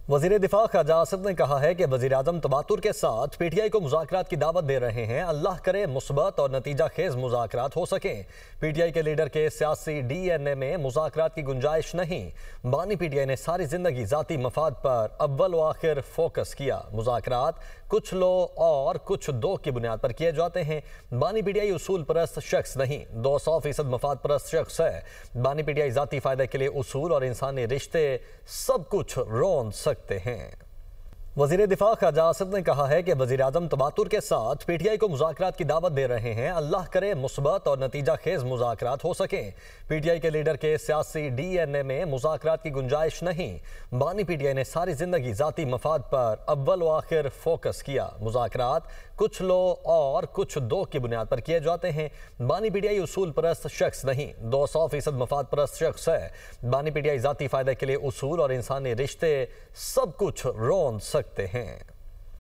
वज़ीर दिफा ख्वाजा आसिफ ने कहा है कि वज़ीर-ए-आज़म तवातुर के साथ पीटीआई को मुज़ाकरात की दावत दे रहे हैं। अल्लाह करे मुस्बत और नतीजा खेज मुज़ाकरात हो सकें। पीटीआई के लीडर के सियासी डीएनए में मुज़ाकरात की गुंजाइश नहीं। बानी पीटीआई ने सारी जिंदगी ज़ाती मफाद पर अव्वल व आखिर फोकस किया। मुज़ाकरात कुछ लो और कुछ दो की बुनियाद पर किए जाते हैं। बानी पीटीआई उसूल परस्त शख्स नहीं, 200% मफाद परस्त शख्स है। बानी पीटीआई ज़ाती फ़ायदे के लिए उसूल और इंसानी रिश्ते सब कुछ रोन सकते हैं। वज़ीर दिफा ख्वाजा आसिफ ने कहा है कि वज़ीर-ए-आज़म तवातुर के साथ पीटीआई को मुज़ाकरात की दावत दे रहे हैं। अल्लाह करे मुस्बत और नतीजा खेज मुज़ाकरात हो सकें। पीटीआई के लीडर के सियासी डीएनए में मुज़ाकरात की गुंजाइश नहीं। बानी पीटीआई ने सारी जिंदगी ज़ाती मफाद पर अव्वल व आखिर फोकस किया। मुज़ाकरात कुछ लो और कुछ दो की बुनियाद पर किए जाते हैं। बानी पीटीआई उसूल परस्त शख्स नहीं, 200% मफाद परस्त शख्स है। बानी पीटीआई ज़ाती फ़ायदे के लिए उसूल और इंसानी रिश्ते सब कुछ रोन सकते हैं।